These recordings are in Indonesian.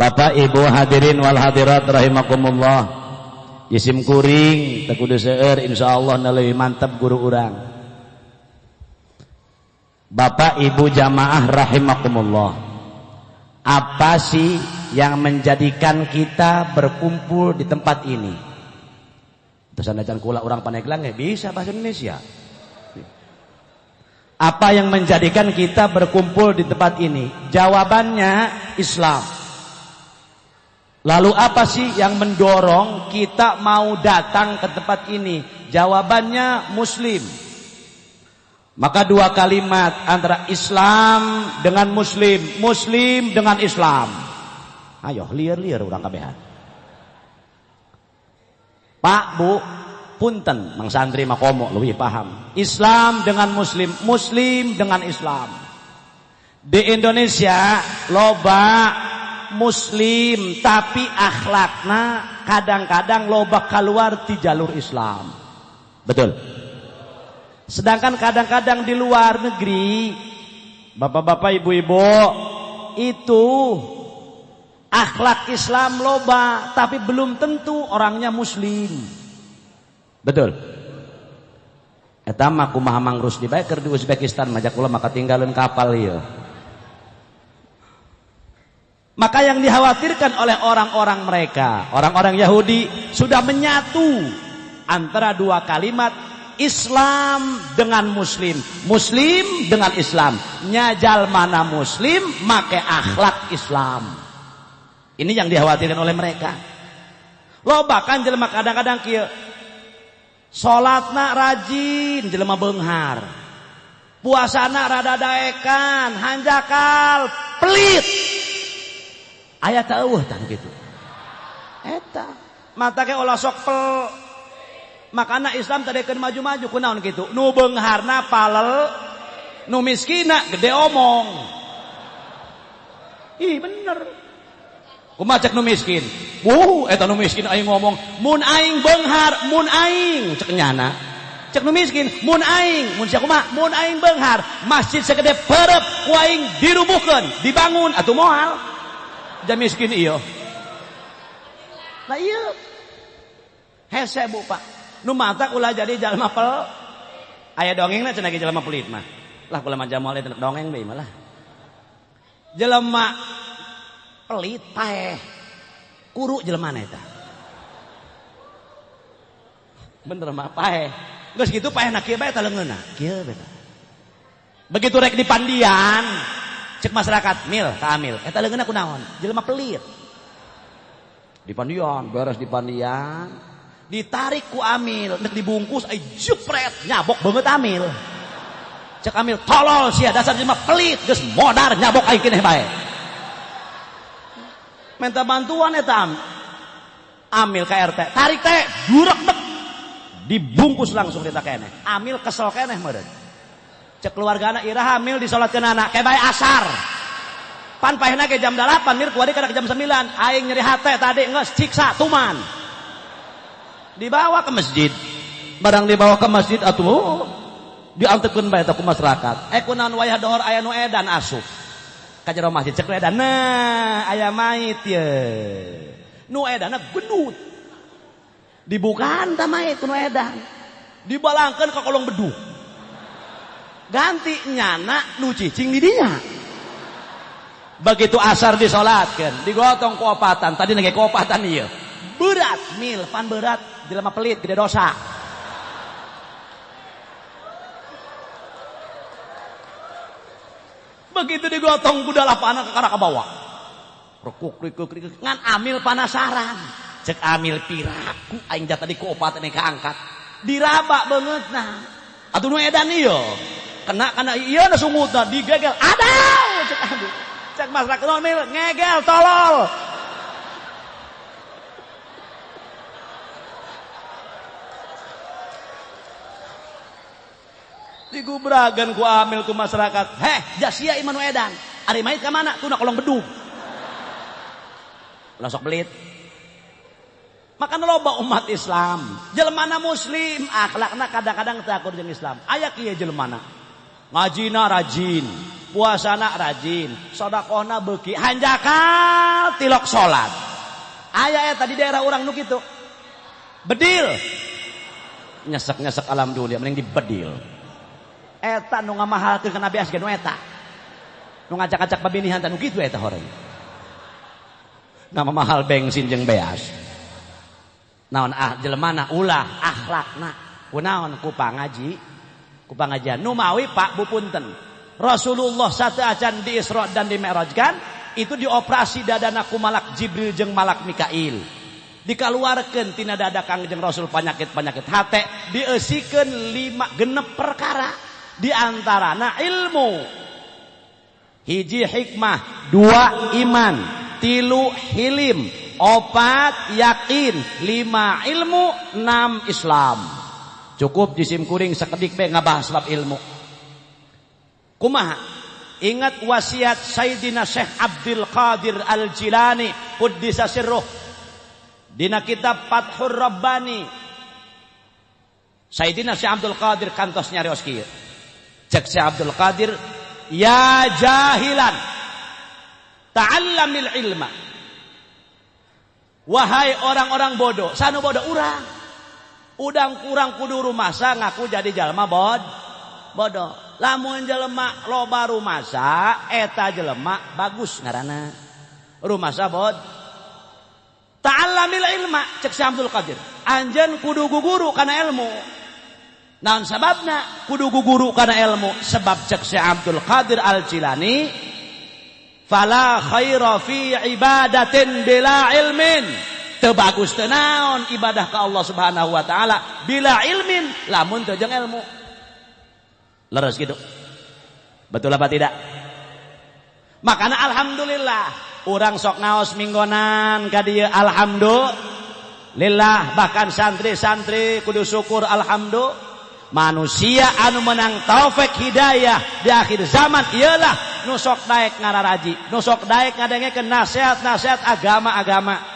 Bapak Ibu hadirin wal hadirat rahimakumullah. Jisim kuring teu kudu seueur insyaallah na leuwih mantep guru urang. Bapak Ibu jamaah rahimakumullah. Apa sih yang menjadikan kita berkumpul di tempat ini? Terus anajan kula urang Pandeglang bisa bahasa Indonesia. Apa yang menjadikan kita berkumpul di tempat ini? Jawabannya Islam. Lalu apa sih yang mendorong kita mau datang ke tempat ini? Jawabannya Muslim. Maka dua kalimat antara Islam dengan Muslim, Muslim dengan Islam. Ayo liar-liar urang kabehan. Pak, Bu, punten Mang Santri makomo lebih paham. Islam dengan Muslim, Muslim dengan Islam. Di Indonesia loba Muslim tapi akhlakna kadang-kadang loba keluar di jalur Islam. Betul. Sedangkan kadang-kadang di luar negeri, bapak-bapak, ibu-ibu, itu akhlak Islam loba tapi belum tentu orangnya Muslim. Betul. Eta mah kumaha Mang Rusdi bae keur di Uzbekistan majak kula maka tinggalin kapal ieu. Maka yang dikhawatirkan oleh orang-orang mereka, orang-orang Yahudi sudah menyatu antara dua kalimat Islam dengan Muslim, Muslim dengan Islam. Nyajal mana Muslim make akhlak Islam. Ini yang dikhawatirkan oleh mereka. Loba kan jelema kadang-kadang kieu salatna rajin jelema beunghar, puasana rada daekan, hanjakal, pelit. Aya teueuh tan kitu. Eta mata ge olah sok pel. Makana Islam tadekeun maju-maju kunaon kitu. Nu beungharna palel, nu miskina gede omong. Ih bener. Kumaha cek nu miskin? Eta nu miskin aing ngomong, mun aing beunghar, mun aing cek nyana. Cek nu miskin, mun aing, mun sia kumaha? Mun aing beunghar, masjid segede peureup ku aing dirubuhkeun, dibangun atuh moal. Jam miskin iyo. Nah iya. Hese Bu Pak. Nu mata ulah jadi jalma pel. Aya dongengna cenah ge jalma pelit mah. Lah kula mah jamal teu dongeng deui mah lah. Jelema pelit paeh. Kuru jelema eta. Bener mah paeh. Geus kitu paehna kieu bae eta leungeunna. Kieu beta. Begitu rek di pandian, cek masyarakat mil ka amil eta leungeunna kunaon jelema pelit di pandian beres di pandian ditarik ku amil nek dibungkus ai jepret nyabok beungeut amil cek amil tolol sia dasar jelema pelit geus modar nyabok ai keneh bae minta bantuan eta amil ka RT tarik teh durek dek dibungkus langsung kita keneh amil kesel keneh meureun cek keluargana ira hamil disolatkeun anak kayak bae asar pan paehna ge jam 8 mir kuari kana ke jam 9 aing nyeri hate tadi geus ciksa tuman dibawa ke masjid barang dibawa ke masjid atuh diantepkeun bae eta ku masyarakat kunaon wayah dohor aya nu edan asup ka jero masjid cek nu edan nah aya mait ye nu edanna gendut dibukaan ta mait nu edan dibalangkeun ka kolong beduh ganti nyana nu cicing di dinya. Begitu asar disolatkeun, digotong ku opatan, tadi nage ku opatan ieu. Berat mil, pan berat, jelema pelit gede dosa. Begitu digotong budala panah ke kana ka bawah. Rekuk ngan amil panasaran. Cek amil piraku aing jat tadi ku opatan kaangkat. Diraba beungeutna. Atuh nu edan ieu. Kena iya na sungutna digegel aduh cek aduh cek masyarakat non mil ngegel tolol digubragan ku amil ku masyarakat jasia imanu edan ari mait ka mana tuna kolong bedug langsung belit makanya loba umat Islam jelmana Muslim akhlakna kadang-kadang teu akur jeung Islam aya kieu jelmana ngajina rajin puasana rajin, sedekahna beuki, hanjakal tilok salat. Aya eta di daerah urang nu kitu. Bedil. Nyesek-nyesek alhamdulillah mending dibedil. Eta nu ngamahalkeun kana beas ge nu eta. Nu ngajak-ajak babinihan teh nu kitu eta horeng. Nama mahal bensin jeung beas. Naon jelemana ulah akhlakna. Kunaon ku pangaji, ku pangajian. Nu mawi Pak bupunten. Rasulullah satu acan di Isra dan di Mi'rajkan itu dioperasi dadana ku malak Jibril jeung malak Mikail. Dikaluarkeun tina dada Kangjeng Rasul panyakit-panyakit hate, dieusikeun 5 genep perkara. Di antarana ilmu. Hiji hikmah, 2 iman, 3 hilim, 4 yakin, 5 ilmu, 6 Islam. Cukup jisim kuring sakedik be ngabahas bab ilmu. Kumaha? Ingat wasiat Sayyidina Syekh Abdul Qadir Al-Jilani Quddisa Sirruh dina kitab Fathur Rabbani. Sayyidina Syekh Abdul Qadir kantos nyarios kieu. Cek Syekh Abdul Qadir, ya jahilan ta'allamil ilma. Wahai orang-orang bodoh, sanu bodoh urang. Udang kurang kudu rumasa ngaku jadi jalma bodoh. Lamun jelema loba rumasa, eta jelema bagus ngaranna. Rumasa ta'allamil ilma, cek Syekh Abdul Qadir. Anjeun kudu guguru kana ilmu. Naon sababna kudu guguru kana ilmu? Sebab cek Syekh Abdul Qadir Al-Jilani, fala khaira fi ibadatin bila ilmin. Teu bagus teu naon ibadah ka Allah Subhanahu wa taala bila ilmin, lamun teu jeung ilmu. Leres gitu. Betul apa tidak? Makana alhamdulillah urang sok ngaos minggonan ka dieu alhamdulillah, bahkan santri-santri kudu syukur alhamdulillah. Manusia anu menang taufik hidayah di akhir zaman ialah nu sok daek ngararaji, nu sok daek ngadengekeun nasihat-nasihat agama-agama.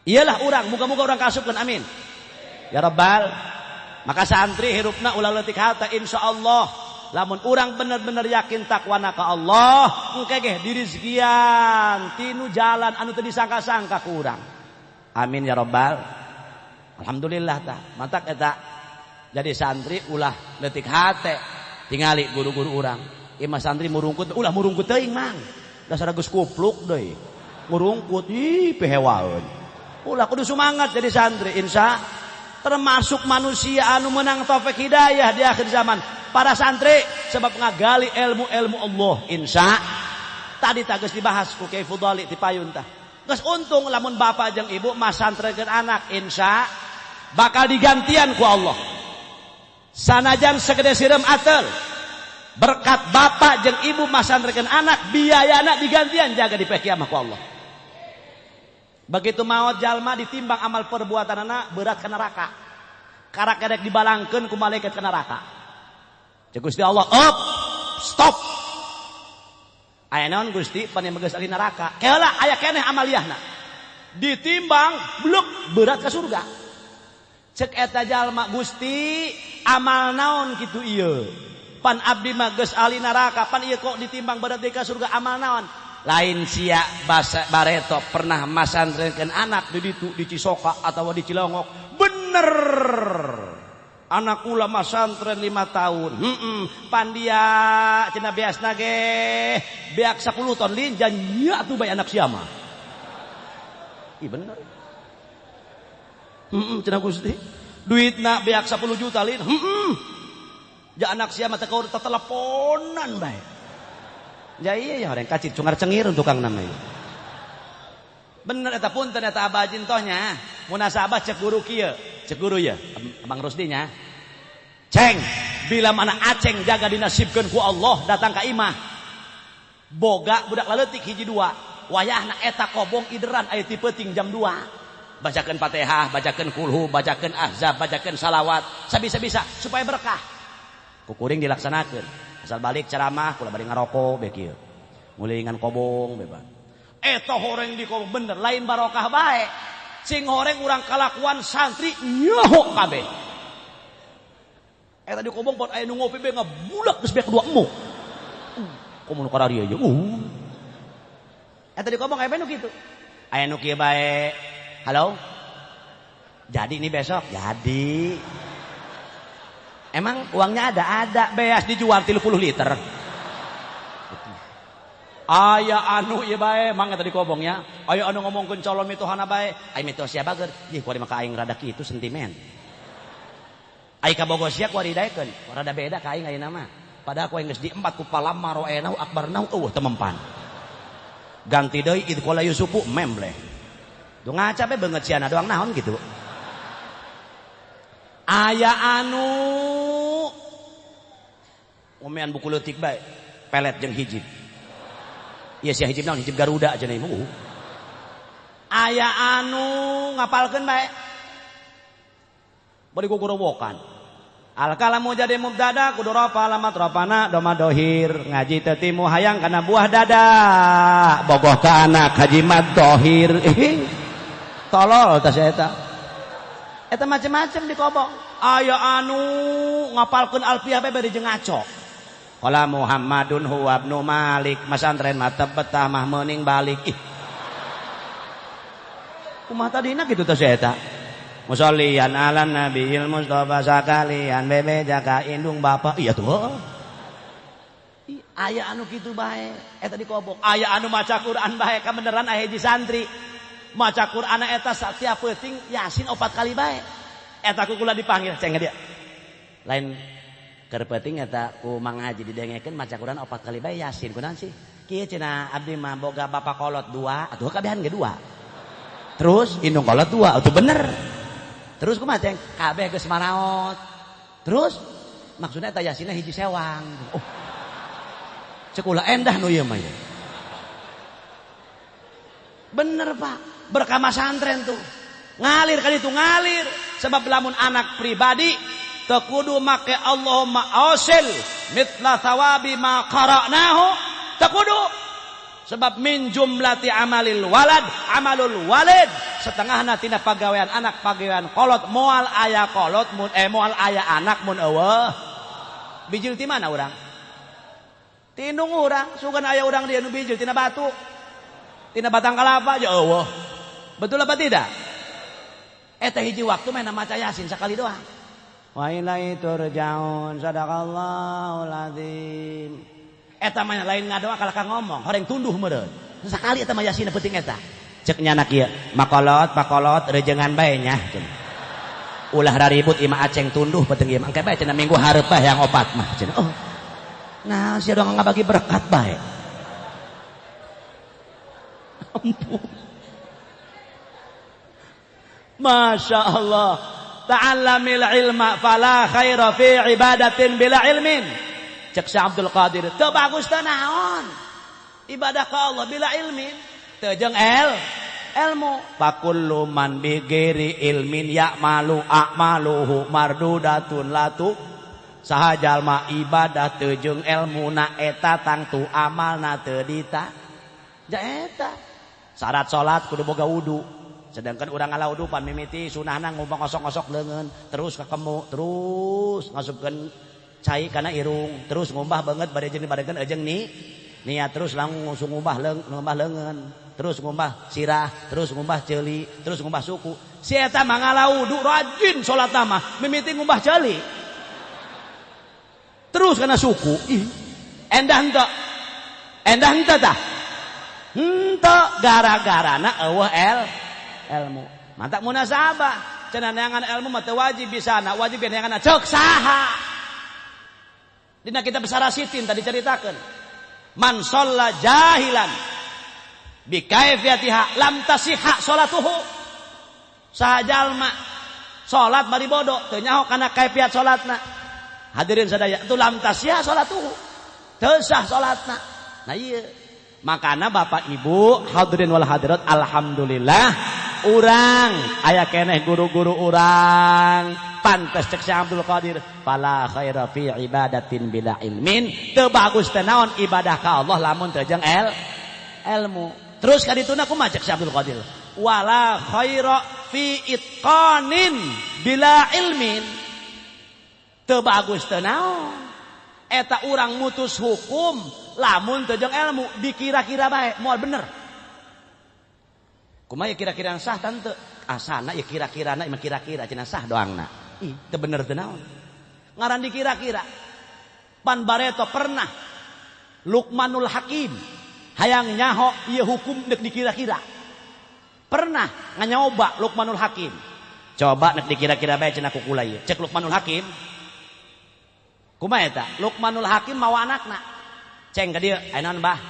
Ialah urang, muga-muga urang kasupkeun amin. Ya Rabbal. Maka santri hirupna ulah leutik harta insyaallah. Lamun urang bener-bener yakin takwana ka Allah, engke ge dirizkian tinu jalan anu teu disangka-sangka ku urang. Amin ya Rabbal. Alhamdulillah tah. Mantak eta. Jadi santri ulah leutik hate tingali guru-guru urang. Ieu mah santri murungkut, ulah murungkut teuing mang. Dasar geus kupluk deui. Murungkut ih pehewaeun. Ulah kudu semangat jadi santri insya termasuk manusia anu menang taufik hidayah di akhir zaman. Para santri sebab ngagali ilmu-ilmu Allah insya. Tadi geus dibahas ku Kiai Fudali ti payun tah. Geus untung lamun bapak jeung ibu masantrekeun anak insya bakal digantian ku Allah. Sanajan segede sireum atel berkat bapak jeung ibu masantrekeun anak biayana digantian jaga di kiamah ku Allah. Begitu maot jalma ditimbang amal perbuatanana berat ka neraka. Karak kadek dibalangkeun ku malaikat ka neraka. Cek Gusti Allah, "Op, stop." Aya naon Gusti pan geus ali neraka? Keula aya keneh amaliyahna. Ditimbang bluk berat ka surga. Cek eta jalma, "Gusti, amal naon kitu ieu? Pan abdi mah geus ali neraka, pan ieu kok ditimbang berat ka surga amal naon?" Lain sia bareto pernah masantrekeun anak di ditu di Cisoka atau di Cilongok. Bener. Anak kula masantren 5 tahun. Pan dia cenah beasna ge beak 10 ton linjan nya atuh bae anak sia mah. Ih bener. Cenah Gusti. Duitna beak 10 juta lin. Ja anak sia mah teu kaur teleponan bae. Ya iya ya orang kacit cungar cengir tukang namanya. Bener eta punten eta abajin tohnya. Munasabah cek guru kieu, cek guru ya, Abang Rusdi nya. Ceng, bila mana aceng jaga dinasibkeun ku Allah datang ka imah. Boga budak leutik hiji 2. Wayahna eta kobong ideran aya ti peuting jam 2. Bacakeun Fatihah, bacakeun Qulhu, bacakeun Ahzab, bacakeun salawat, sabisa-bisa supaya berkah. Kukuring dilaksanakeun. Asal balik ceramah, kula bari ngarokok be kieu. Ngulingan kobong bebas. Eta horeng di kobong bener lain barokah bae. Sing horeng urang kalakuan santri nyoho kabeh. Eta di kobong pot aya nu ngopi be ngabulak geus be kedua emu. Kumun karari aja. Eta dikobong aya nu kitu. Aya nu kieu bae. Halo? Jadi ini besok? Jadi. Emang uangnya ada beas dijual 30 liter. Aya anu ieu bae, mangga tadi kobongnya. Aya anu ngomongkeun calon mitohana bae. Ai mitos sia bager. Ih, kuari maka aing rada kitu sentimen. Ai ka bogo sia kuari daekeun. Rada beda ka aing ayeuna mah. Padahal ku geus di 4 ku palamma roenau akbarnau temempan. Ganti deui id qala yusufu membleh. Du ngaca be beungeut siana doang naon gitu. Aya anu ngomean buku leutik bae. Pelet jeung hijib. Iya sia hijib naon? Hijib Garuda aja nih. Aya anu ngapalkeun bae. Bari gogorowokan. Al kalamu jadi mubtada kudu rafa alamat rafana doma dohir ngaji tetimu hayang kana buah dada bogoh ka anak haji mad dohir. Tolol tas eta macem-macem dikobong. Aya anu ngapalkeun alfiah bae bari jeung ngaco. Qala Muhammadun huwa ibnu Malik masantren mah teu betah mah meuning balik. Ih. Kumaha tadina kitu teh eta. Musollian ala nabiyil mustofa sakalian bebe jaka indung bapak. Iya tuh. Aya anu kitu bae eta dikobong. Aya anu maca Quran bae ka beneran aya hiji santri. Maca Quran eta satiap peuting Yasin 4 kali bae. Eta ku kula dipanggil ceng dia. Lain keur peuting eta ku Mang Haji didengekeun maca Quran 4 kali bae Yasin kunaon sih? Kieu cenah abdi mah boga bapak kolot 2, atuh kabehan ge 2. Terus indung kolot 2, atuh bener. Terus kumaha ceng? Kabeh geus maraos. Terus maksudna eta Yasinna hiji sewang. Oh. Cek ulah endah nu ieu mah. Bener Pak, berkah santren tuh. Ngalir kali itu ngalir sebab lamun anak pribadi teu kudu make Allahumma ausil mithla thawabi ma qara'nahu teu kudu sebab min jumlati amalil walad amalul walid setengahna tina pagawean anak pagawean kolot moal aya kolot mun moal aya anak mun eueuh bijil ti mana urang ti indung urang sugan aya urang dia nu bijil tina batu tina batang kalapa ya eueuh betul apa tidak eta hiji waktu main maca Yasin sakali doang. Wa ilaihi turja'un sadaqallahul azim. Eta mah lain ngadoa kalaka ngomong, horeng tunduh meureun. Sakali eta mah Yasin penting eta. Cek nyana kieu, makolot rejengan bae nya. Ulah raribut imah aceng tunduh penting ieu. Engke bae cenah minggu hareup bae yang 4 mah cenah. Oh. Nah, sia doang ngabagi berkat bae. Ampun. Masya Allah. Ta'allamil ilma fala khaira fi ibadatin bila ilmin. Cek si Abdul Qadir. Teu bagus teu naon. Ibadah ka Allah bila ilmin. Teu jeung ilmu. Fakullu man bi ghairi ilmin ya'malu a'maluhu mardudatun latu. Saha jalma ibadah teu jeung ilmuna eta tangtu amalna teu dita. Ja eta. Syarat salat kudu boga wudu. Sedangkan urang ngala wudu pan mimiti sunahna ngumpang ngosok-ngosok leungeun terus ka kemu terus ngasupkeun cai kana irung terus ngumbah banget bade jeung dibadekeun ejeung niat terus langsung ngumbah leungeun terus ngumbah sirah terus ngumbah ceuli terus ngumbah suku si eta mah ngala wudu rajin salatna mah mimiti ngumbah ceuli terus kana suku ih endah henteu tah henteu gara-garana eueuh ilmu mantap munasabah cenah neangan ilmu mah teu wajib bisana wajib neangan cek saha dina kitab Sarasitin tadi ceritakeun man shalla jahilan bi kaifiyatiha lam tasihha salatuhu saha jalma salat bari bodoh teu nyaho kana kaifiat salatna hadirin sadaya itu lam tasihha salatuhu teu sah salatna nah ieu makana Bapak Ibu hadirin wal hadirat alhamdulillah urang aya keneh guru-guru urang pantes cek si Abdul Qadir fala khaira fi ibadatin bila ilmin teu bagus teh naon ibadah ka Allah lamun teu jeung ilmu terus ka dituna kumaha cek si Abdul Qadir wala khaira fi itqanin bila ilmin teu bagus teh naon Eta urang mutus hukum lamun teu jeung ilmu dikira-kira bae moal bener. Kumaha kira-kira sah tante? Asana ya kira-kirana mah kira-kira cenah sah doangna. Ih, teu bener teu naon. Ngaran dikira-kira. Pan Bareto pernah Luqmanul Hakim hayang nyaho ieu hukum deuk dikira-kira. Pernah nganyoba Luqmanul Hakim. Coba nek dikira-kira bae cenah kukula ieu. Cek Luqmanul Hakim. Kumaha eta? Luqmanul Hakim mawa anakna. Ceng ka dieu, aya naon Bah?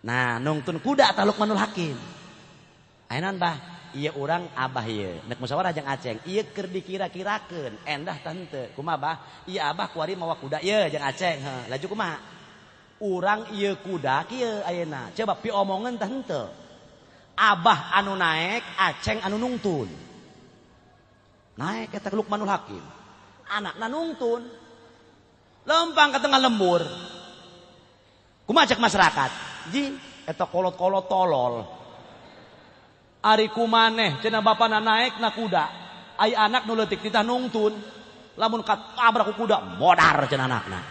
Nah, nungtun kuda tah Luqmanul Hakim. Aya naon Bah? Ieu urang abah ieu. Nek musyawarah jeung Aceng, ieu keur dikira-kirakeun. Endah tante. Kumaha Bah? Ieu abah kuari mawa kuda ieu jeung Aceng. Heuh, laju kumaha? Urang ieu kuda kieu ayeuna. Coba piomongeun tah henteu. Abah anu naek, Aceng anu nungtun. Naek eta Luqmanul Hakim. Anakna nungtun. Lempang ke tengah lembur. Kumaha cek masyarakat? Ji, eta kolot-kolot tolol. Ari kumaneh cenah bapana naek na kuda. Ai anak nu leutik titah nungtun. Lamun katabrak ku kuda modar cenah anakna.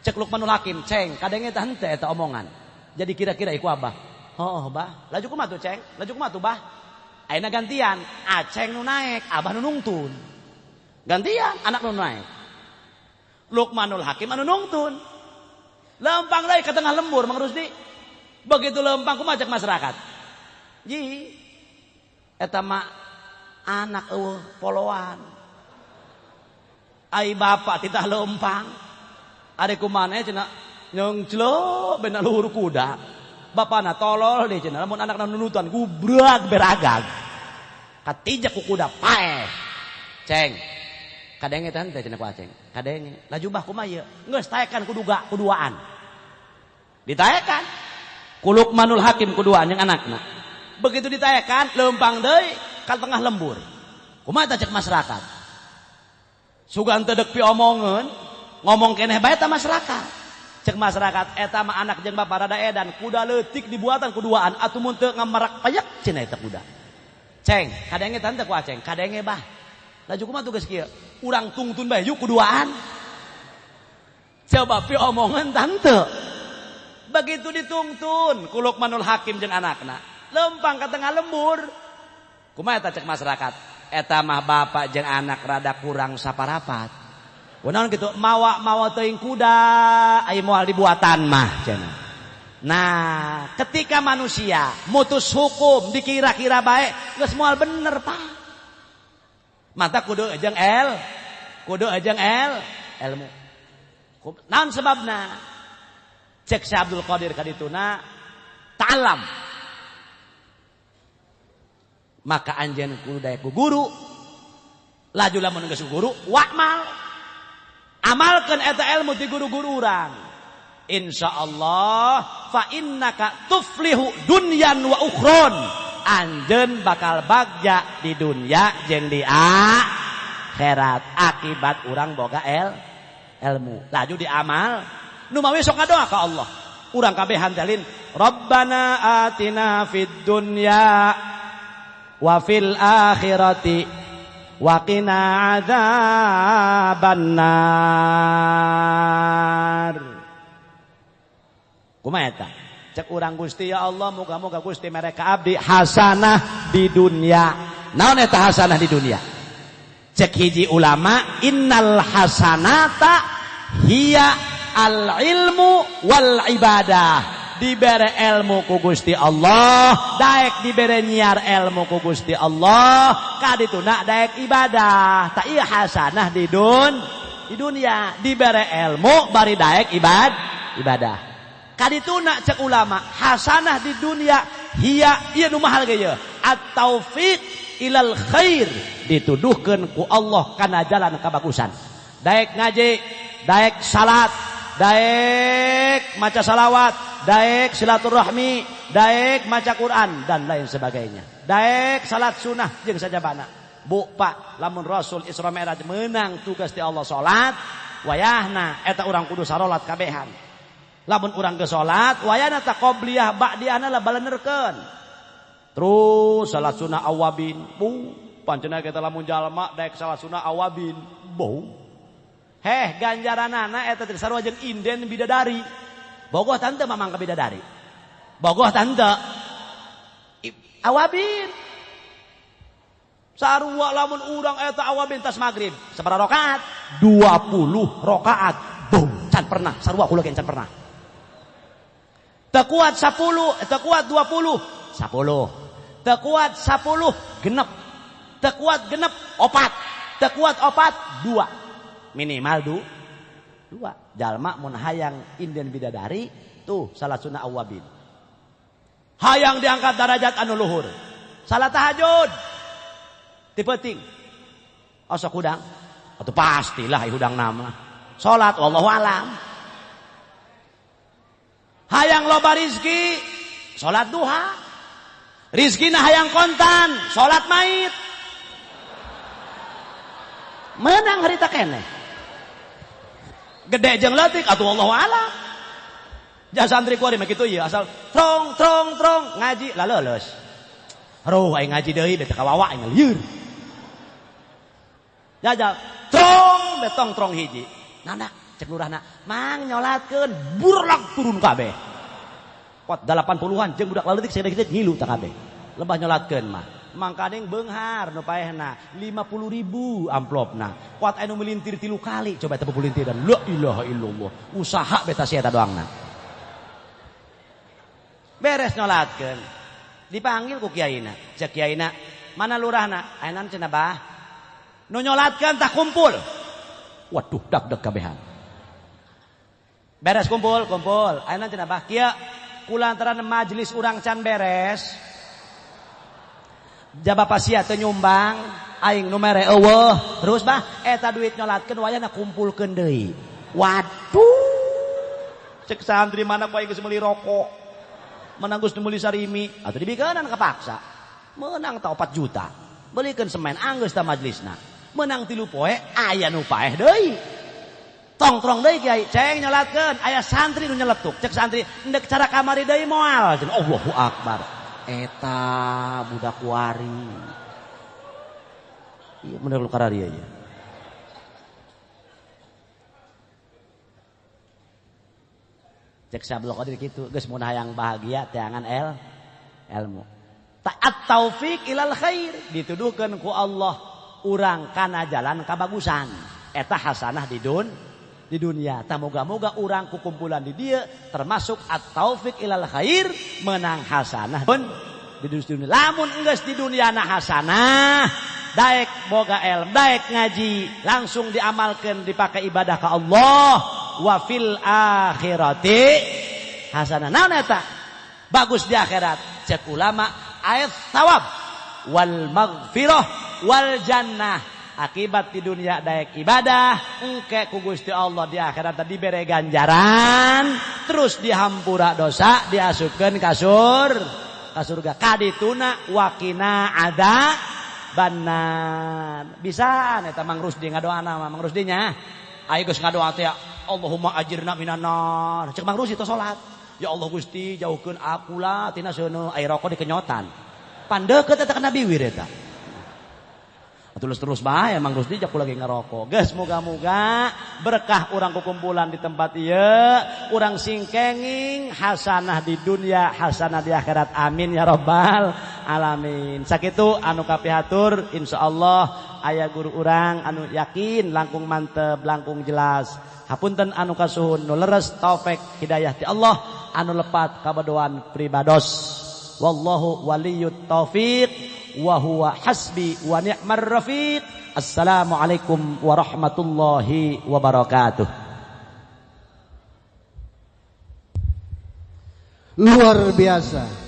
Cek Luqmanul Hakim, Ceng, kadenge tah henteu eta omongan. Jadi kira-kira iku abah. Oh, Bah. Laju kumaha tuh, Ceng? Laju kumaha tuh, Bah? Ayeuna gantian, Aceng nu naek, abah nu nungtun. Gantian anak nu naek. Luqmanul Hakim anu nungtun. Lempang deui ka tengah lembur Mang Rusdi. Begitu lempang kumaha cek masyarakat? Ji, eta mah anak eueuh poloan. Ai bapak titah lempang. Ari kumaneh cenah nyongclo bena luhur kuda. Bapana tolol deui cenah lamun anakna nunutan gubrag beragag. Katijak ku kuda paeh. Ceng. Kadenge teh henteu cenah ku Aceng. Kadenge. Laju Bah kumaha ieu? Geus taekan kuduaan. Ditaekan. Ku Luqmanul Hakim kuduaan jeung anakna. Begitu ditaekan lempang deui ka tengah lembur. Kumaha tah cek masyarakat? Sugan teu deuk piomongeun, ngomong keneh bae tah masyarakat. Cek masyarakat eta mah anak jeung bapa rada edan, kuda leutik dibuatan kuduaan atuh mun teu ngamarak payek cenah eta kuda. Ceng, kadenge tante ku Aceng, kadenge Bah. Laju kumaha tugas kieu? Urang tungtun bae yuk kuduaan. Coba piomongeun tante. Begitu ditungtun ku Luqmanul Hakim jeung anakna, lempang ka tengah lembur. Kumaha eta cek masyarakat? Eta mah bapak jeung anak rada kurang saparapat. Kunaon kitu? Mawa teuing kuda aya moal dibuatan mah cenah. Nah, ketika manusia mutus hukum dikira-kira bae, geus moal bener, Pak. Mata kudu jeung ilmu. Naon sebabna? Cek Syekh Abdul Qadir kadituna ta'alam. Maka anjeun kudu daek ku guru. Laju lamun geus guru, wa'mal. Amalkeun eta ilmu ti guru-guru urang. Insyaallah fa innaka tuflihu dunyan wa ukhron. Anjeun bakal bagja di dunya jeung di akhirat akibat urang boga ilmu. Laju diamal. Nu mawi sok ngadoa ka Allah. Urang kabeh handelin Rabbana atina fid dunya wa fil akhirati wa qina adzabannar. Kumaha eta? Cek urang Gusti ya Allah moga-moga Gusti mereka abdi hasanah di dunia. Naon eta hasanah di dunia? Cek hiji ulama innal hasanata hiya al ilmu wal ibadah. Dibere ilmu ku Gusti Allah, daek dibere nyiar ilmu ku Gusti Allah, kadituna daek ibadah. Ta ieu hasanah di dunia, dibere ilmu bari daek ibadah. Kadituna cek ulama, hasanah di dunia hiya ieu nu mahal ge ieu, at-taufiq ilal khair, dituduhkeun ku Allah kana jalan kabagusan. Daek ngaji, daek salat, daek maca salawat, daek silaturahmi, daek maca Quran dan lain sebagainya. Daek salat sunnah jeung sajabana. Bu, Pak, lamun Rasul Isra Mi'raj menang tugas ti Allah salat, wayahna eta urang kudu sarolat kabehan. Lamun urang geus salat, wayahna ta qobliyah ba'diyahna lah balenerkeun. Terus salat sunnah awabin. Bu, pancenah kita lamun jalma daek salat sunnah awabin. Bu. Heh ganjaranana eta teh sarua jeung inden bidadari. Bogoh tante mamang ka bidadari. Bogoh tante awabin. Sarua lamun urang eta awabin tas magrib. Sabaraha rakaat? 20 rakaat. Boom, can pernah sarua kula can pernah. Teu kuat 10, teu kuat 20, 10. Teu kuat 10 genep. Teu kuat genep 4. Teu kuat 4 2. Minimal 2. Jalma mun hayang inden bidadari tuh salat sunnah awabin. Hayang diangkat derajat anu luhur. Salat tahajud. Tipeting. Asa kudang? Atuh pastilah hudang nama. Salat wallahu alam. Hayang loba rizki, salat duha. Rizkina hayang kontan, salat maid. Menang harita keneh. Gede jeung leutik atuh wallahu alam. Jah santri kuari mah kitu ieu asal trong ngaji la leuleus. Haruh aing ngaji deui beta kawawa aing lieur. Jajal trong betong hiji. Nanda cek lurahna, "Mang nyolatkeun burlak turun kabeh." Pot 80-an jeung budak leutik sedikit ngilu tah kabeh. Lebah nyolatkeun mah. Mangkadeng beunghar nu paehna 50.000 amplopna. Kuat anu melintir 3 kali coba eta pelintiran. La ilaha illallah. Usaha beta sia eta doangna. Beres nyolatkeun. Dipanggil ku kiaina. Cek kiaina, "Mana lurahna?" Ayeuna cenah bah. Nu nyolatkeun tah kumpul. Waduh dak-dak kabehan. Beres kumpul. Ayeuna cenah bah kieu kulantaran majelis urang can beres. Jaba pasia teu nyumbang aing nu mere eueuh terus bah eta duit nyolatkeun wayahna kumpulkeun deui. Waduh cek santri mana ku aing geus meuli rokok menang geus meuli sarimi atuh dibikeunan kapaksa menang tah 4 juta beulikeun semen anggeus tah majelisna menang 3 poe aya nu paeh deui tongkrong deui kiai ceng nyolatkeun aya santri nu nyeletuk cek santri endek cara kamari deui moal Allahu akbar. Eta budak wari. Iya bener lu kararia ya. Cek sablok ade kitu, geus mun hayang bahagia teangan ilmu. Ta'at taufik ilal khair, dituduhkeun ku Allah urang kana jalan kabagusan. Eta hasanah di dunia. Tah moga-moga urang kukumpulan di dieu termasuk at-taufik ilal khair menang hasanah di dunia. Lamun enggeus di duniana hasanah, daek boga ilmu, daek ngaji, langsung diamalkeun dipake ibadah ka Allah. Wa fil akhirati hasanah. Naon eta? Bagus di akhirat. Cek ulama ayat thawab wal maghfirah wal jannah. Akibat di dunia daek ibadah engke ku Gusti Allah di akhirat dibere ganjaran terus dihampura dosa diasupkeun ka surga kadituna wakina ada banan bisa eta Mang Rusdi ngadoana Mang Rusdi nya aya geus ngadoa teh Allahumma ajirna minan nar cek Mang Rusdi teh salat ya Allah Gusti jauhkeun akula tina seuneu aya rokok dikenyotan pandeukeut eta kana biwir eta terus bae Mang Rusdi jak lagi ngerokok. Geus moga-moga berkah urang kukumpulan di tempat ieu, urang singkenging hasanah di dunia, hasanah di akhirat. Amin ya rabbal alamin. Sakitu anu kapihatur insyaallah aya guru urang anu yakin langkung mantep, langkung jelas. Hapunten anu kasuhun nu leres taufik hidayah ti Allah, anu lepat kabadoan pribados. Wallahu waliyut taufiq wa huwa hasbi wa ni'mar rafiq. Assalamualaikum warahmatullahi wabarakatuh. Luar biasa.